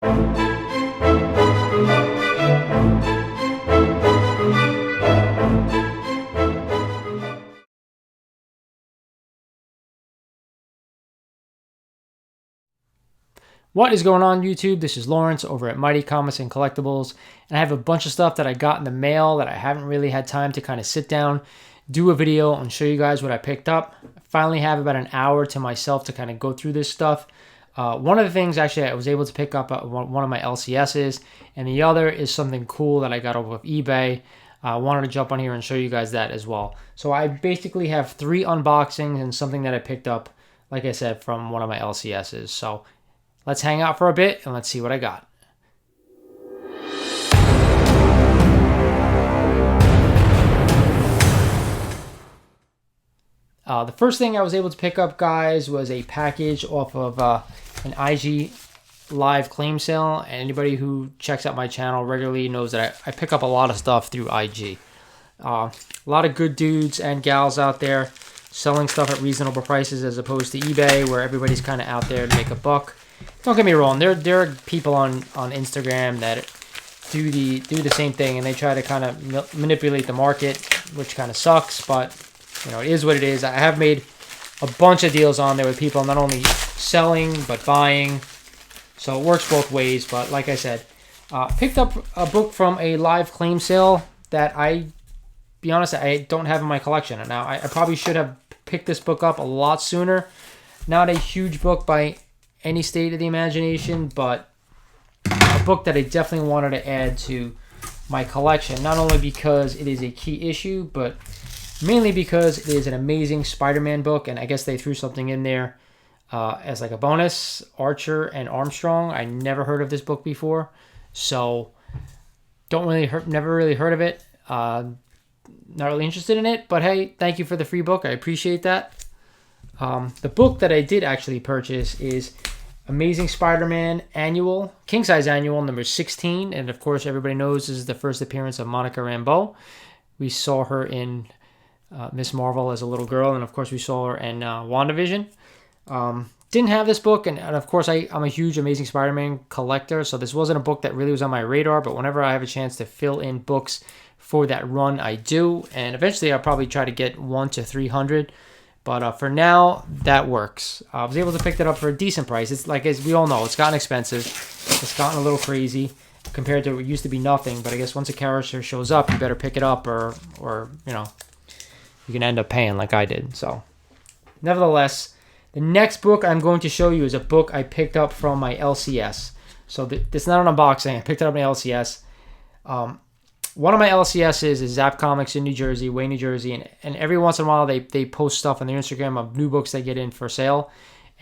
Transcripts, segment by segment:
What is going on, YouTube? This is Lawrence over at Mighty Comics and Collectibles, and I have a bunch of stuff that I got in the mail that I haven't really had time to kind of sit down, do a video, and show you guys what I picked up. I finally have about an hour to myself to kind of go through this stuff. One of the things, actually, I was able to pick up one of my LCSs, and the other is something cool that I got off of eBay. I wanted to jump on here and show you guys that as well. So I basically have 3 unboxings and something that I picked up, like I said, from one of my LCSs. So let's hang out for a bit and let's see what I got. The first thing I was able to pick up, guys, was a package off of an IG live claim sale. And anybody who checks out my channel regularly knows that I pick up a lot of stuff through IG. A lot of good dudes and gals out there selling stuff at reasonable prices as opposed to eBay, where everybody's kind of out there to make a buck. Don't get me wrong, there are people on Instagram that do the same thing, and they try to kind of manipulate the market, which kind of sucks, but you know, it is what it is. I have made a bunch of deals on there with people not only selling but buying, so it works both ways. But like I said, picked up a book from a live claim sale that be honest, I don't have in my collection. And now I probably should have picked this book up a lot sooner. Not a huge book by any state of the imagination, but a book that I definitely wanted to add to my collection, not only because it is a key issue, but mainly because it is an amazing Spider-Man book, and I guess they threw something in there as like a bonus. Archer and Armstrong. I never heard of this book before, so never really heard of it. Not really interested in it, but hey, thank you for the free book. I appreciate that. The book that I did actually purchase is Amazing Spider-Man Annual, King Size Annual, number 16. And of course, everybody knows this is the first appearance of Monica Rambeau. We saw her in Miss Marvel as a little girl, and of course, we saw her in WandaVision. Didn't have this book, and of course, I'm a huge Amazing Spider-Man collector, so this wasn't a book that really was on my radar, but whenever I have a chance to fill in books for that run, I do, and eventually I'll probably try to get 1 to 300. But for now, that works. I was able to pick that up for a decent price. It's like, as we all know, it's gotten expensive. It's gotten a little crazy compared to what used to be nothing. But I guess once a character shows up, you better pick it up, or you know, you can end up paying like I did. So, nevertheless, the next book I'm going to show you is a book I picked up from my LCS. So this is not an unboxing. I picked it up in my LCS. One of my LCSs is Zap Comics in New Jersey, Wayne, New Jersey, and every once in a while they post stuff on their Instagram of new books they get in for sale.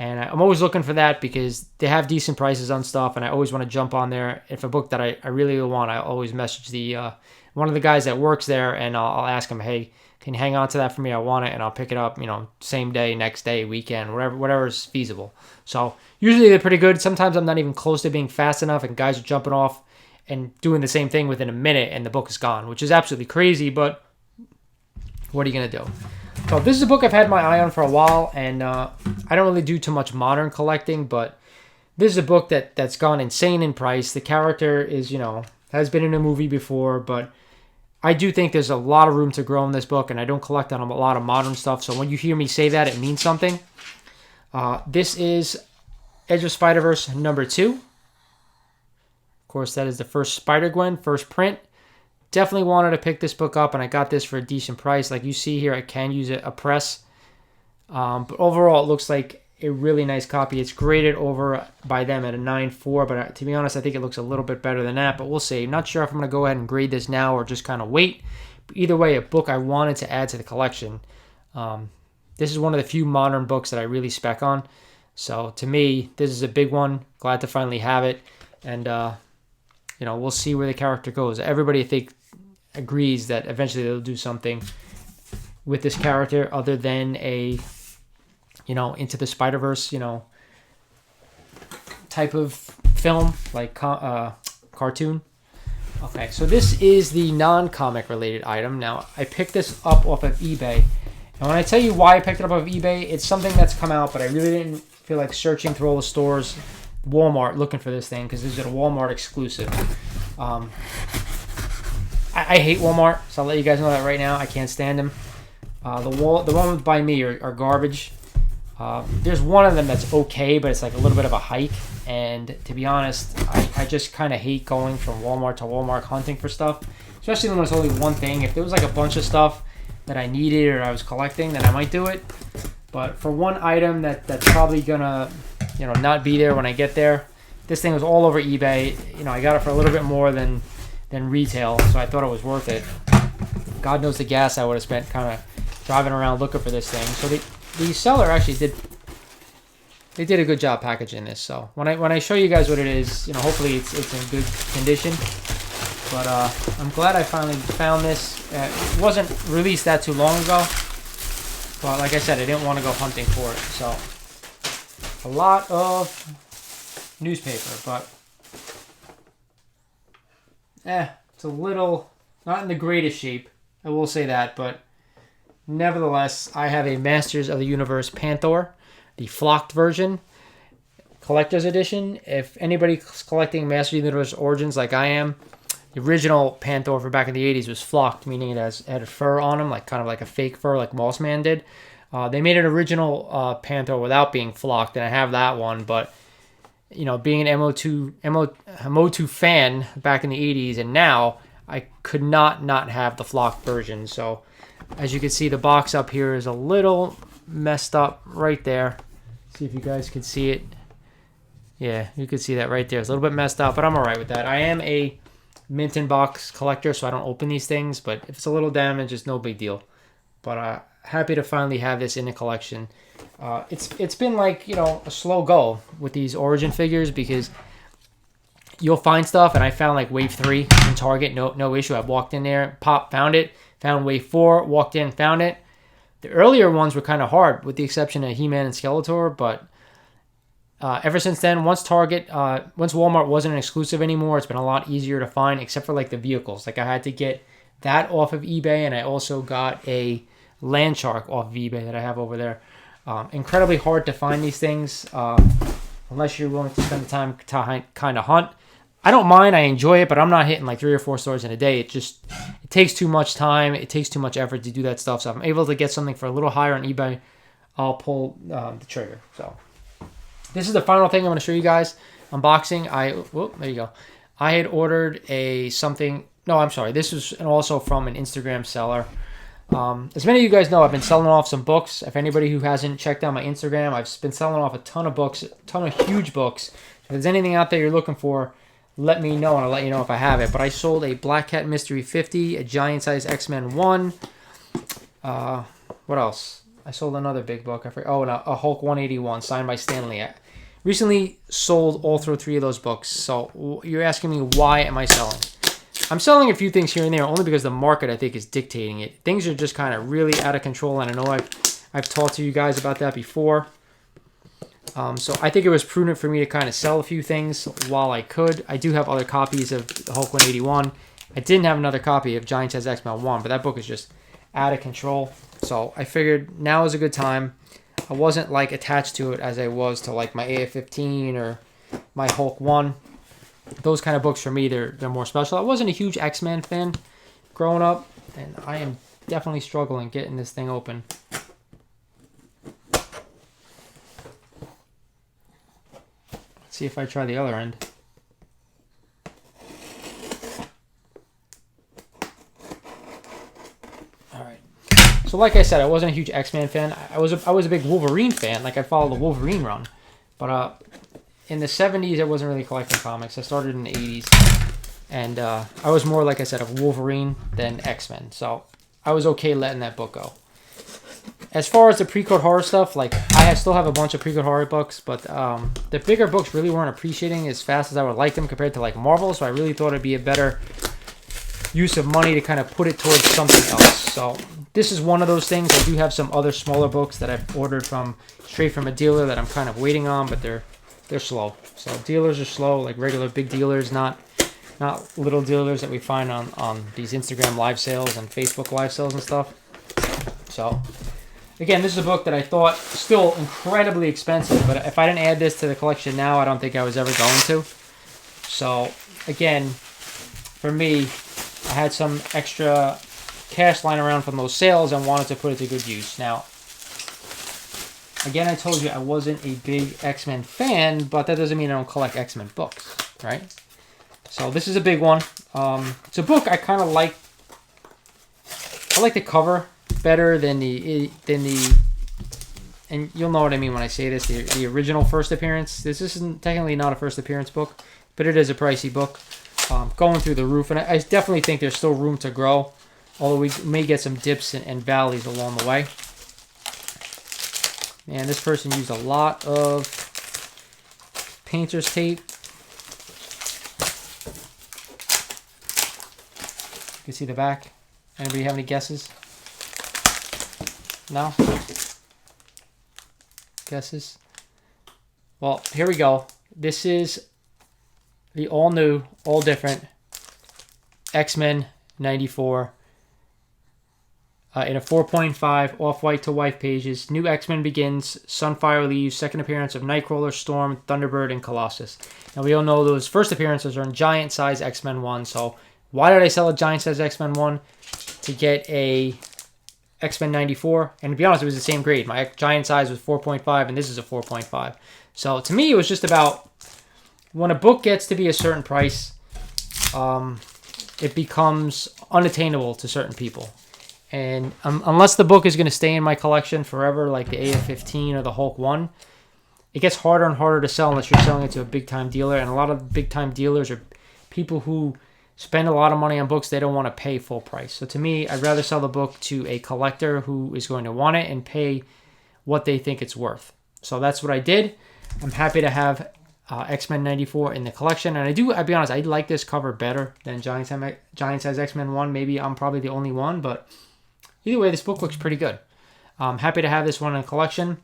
And I'm always looking for that because they have decent prices on stuff, and I always want to jump on there. If a book that I really want, I always message one of the guys that works there, and I'll ask him, hey, can you hang on to that for me? I want it, and I'll pick it up, you know, same day, next day, weekend, whatever is feasible. So usually they're pretty good. Sometimes I'm not even close to being fast enough, and guys are jumping off and doing the same thing within a minute, and the book is gone, which is absolutely crazy, but what are you going to do? So this is a book I've had my eye on for a while, and I don't really do too much modern collecting, but this is a book that's gone insane in price. The character is, you know, has been in a movie before, but I do think there's a lot of room to grow in this book, and I don't collect on a lot of modern stuff, so when you hear me say that, it means something. This is Edge of Spider-Verse number 2. Of course, that is the first Spider-Gwen, first print. Definitely wanted to pick this book up, and I got this for a decent price. Like you see here, I can use a press. But overall, it looks like a really nice copy. It's graded over by them at a 9.4, but to be honest, I think it looks a little bit better than that, but we'll see. I'm not sure if I'm going to go ahead and grade this now or just kind of wait. But either way, a book I wanted to add to the collection. This is one of the few modern books that I really spec on. So to me, this is a big one. Glad to finally have it. And you know, we'll see where the character goes. Everybody, I think, agrees that eventually they'll do something with this character other than a, you know, Into the Spider-Verse, you know, type of film, like cartoon. Okay, so this is the non-comic related item. Now, I picked this up off of eBay. And when I tell you why I picked it up off of eBay, it's something that's come out, but I really didn't feel like searching through all the stores Walmart looking for this thing because this is a Walmart exclusive. I hate Walmart, so I'll let you guys know that right now. I can't stand them. The ones by me are garbage. There's one of them that's okay, but it's like a little bit of a hike. And to be honest, I just kind of hate going from Walmart to Walmart hunting for stuff, especially when there's only one thing. If there was like a bunch of stuff that I needed or I was collecting, then I might do it. But for one item that's probably gonna, not be there when I get there, this thing was all over eBay. I got it for a little bit more than retail, so I thought it was worth it. God knows the gas I would have spent kind of driving around looking for this thing. So the seller actually did a good job packaging this. So when I show you guys what it is, hopefully it's in good condition. But I'm glad I finally found this. It wasn't released that too long ago, but like I said, I didn't want to go hunting for it. So a lot of newspaper, but it's a little not in the greatest shape, I will say that, but nevertheless, I have a Masters of the Universe Panther, the flocked version, collector's edition. If anybody's collecting Masters of the Universe Origins like I am, the original Panther for back in the 80s was flocked, meaning it had fur on him, kind of like a fake fur like Mossman did. They made an original Panther without being flocked, and I have that one, but being an MO2 fan back in the 80s and now, I could not have the flocked version. So as you can see, the box up here is a little messed up right there. See if you guys can see it. Yeah, you can see that right there. It's a little bit messed up, but I'm all right with that. I am a mint in box collector, so I don't open these things, but if it's a little damaged, it's no big deal. But happy to finally have this in the collection. It's been like, a slow go with these Origin figures because you'll find stuff, and I found like Wave 3 in Target, no issue. I walked in there, found it, found Wave 4, walked in, found it. The earlier ones were kind of hard, with the exception of He-Man and Skeletor, but ever since then, once Walmart wasn't an exclusive anymore, it's been a lot easier to find, except for like the vehicles. Like I had to get that off of eBay, and I also got a Land Shark off of eBay that I have over there. Incredibly hard to find these things unless you're willing to spend the time to kind of hunt. I don't mind, I enjoy it, but I'm not hitting like 3 or 4 stores in a day. It takes too much time, it takes too much effort to do that stuff. So if I'm able to get something for a little higher on eBay, I'll pull the trigger. So this is the final thing I'm going to show you guys. Unboxing. There you go. I had ordered something. No, I'm sorry. This was also from an Instagram seller. As many of you guys know, I've been selling off some books. If anybody who hasn't checked out my Instagram, I've been selling off a ton of books, a ton of huge books. If there's anything out there you're looking for, let me know, and I'll let you know if I have it. But I sold a Black Cat Mystery 50, a Giant Size X-Men 1. What else? I sold another big book. And a Hulk 181 signed by Stan Lee. I recently sold all through 3 of those books. So you're asking me, why am I selling? I'm selling a few things here and there only because the market, I think, is dictating it. Things are just kind of really out of control, and I know I've talked to you guys about that before. So I think it was prudent for me to kind of sell a few things while I could. I do have other copies of the Hulk 181. I didn't have another copy of Giant Size X-Men 1, but that book is just out of control. So I figured now is a good time. I wasn't like attached to it as I was to like my AF-15 or my Hulk 1. Those kind of books for me, they're more special. I wasn't a huge X-Men fan growing up, and I am definitely struggling getting this thing open. Let's see if I try the other end. Alright. So like I said, I wasn't a huge X-Men fan. I was a big Wolverine fan. Like I followed the Wolverine run. But in the 70s, I wasn't really collecting comics. I started in the 80s. And I was more, like I said, of Wolverine than X-Men. So I was okay letting that book go. As far as the pre-code horror stuff, like I still have a bunch of pre-code horror books, but the bigger books really weren't appreciating as fast as I would like them compared to like Marvel, so I really thought it'd be a better use of money to kind of put it towards something else. So this is one of those things. I do have some other smaller books that I've ordered straight from a dealer that I'm kind of waiting on, but they're slow. So dealers are slow, like regular big dealers, not little dealers that we find on these Instagram live sales and Facebook live sales and stuff. So Again, this is a book that I thought still incredibly expensive, but if I didn't add this to the collection now, I don't think I was ever going to. So, again, for me, I had some extra cash lying around from those sales and wanted to put it to good use. Now, again, I told you I wasn't a big X-Men fan, but that doesn't mean I don't collect X-Men books, right? So this is a big one. It's a book I kind of like. I like the cover better than the and you'll know what I mean when I say this, the original first appearance. This isn't technically not a first appearance book, but it is a pricey book. Going through the roof, and I definitely think there's still room to grow, although we may get some dips and valleys along the way. Man, this person used a lot of painter's tape. You can see the back. Anybody have any guesses? No? Guesses? Well, here we go. This is the all new, all different X-Men 94 in a 4.5 off-white to white pages. New X-Men begins. Sunfire leaves. Second appearance of Nightcrawler, Storm, Thunderbird, and Colossus. Now we all know those first appearances are in giant size X-Men 1. So why did I sell a giant size X-Men 1? To get a X-Men 94. And to be honest, it was the same grade. My giant size was 4.5 and this is a 4.5. So to me, it was just about when a book gets to be a certain price, it becomes unattainable to certain people. And unless the book is going to stay in my collection forever, like the AF-15 or the Hulk 1, it gets harder and harder to sell unless you're selling it to a big-time dealer. And a lot of big-time dealers are people who spend a lot of money on books they don't want to pay full price. So to me, I'd rather sell the book to a collector who is going to want it and pay what they think it's worth. So that's what I did. I'm happy to have X-Men 94 in the collection. And I'll be honest, I like this cover better than Giant Size X-Men 1. Maybe I'm probably the only one, but either way, this book looks pretty good. I'm happy to have this one in the collection.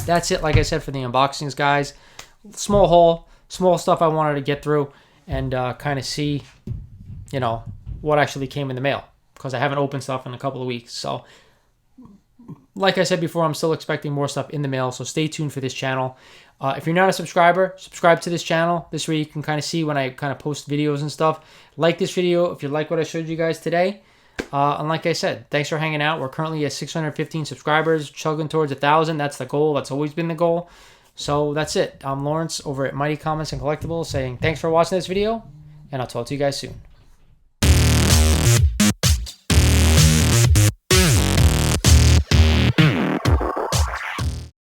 That's it, like I said, for the unboxings, guys. Small haul, small stuff I wanted to get through and kind of see, you know, what actually came in the mail, because I haven't opened stuff in a couple of weeks. So like I said before, I'm still expecting more stuff in the mail, so stay tuned for this channel. If you're not a subscriber, subscribe to this channel. This way you can kind of see when I kind of post videos and stuff. Like this video if you like what I showed you guys today. And like I said, thanks for hanging out. We're currently at 615 subscribers, chugging towards 1,000. That's the goal. That's always been the goal. So that's it. I'm Lawrence over at Mighty Comics and Collectibles saying thanks for watching this video, and I'll talk to you guys soon.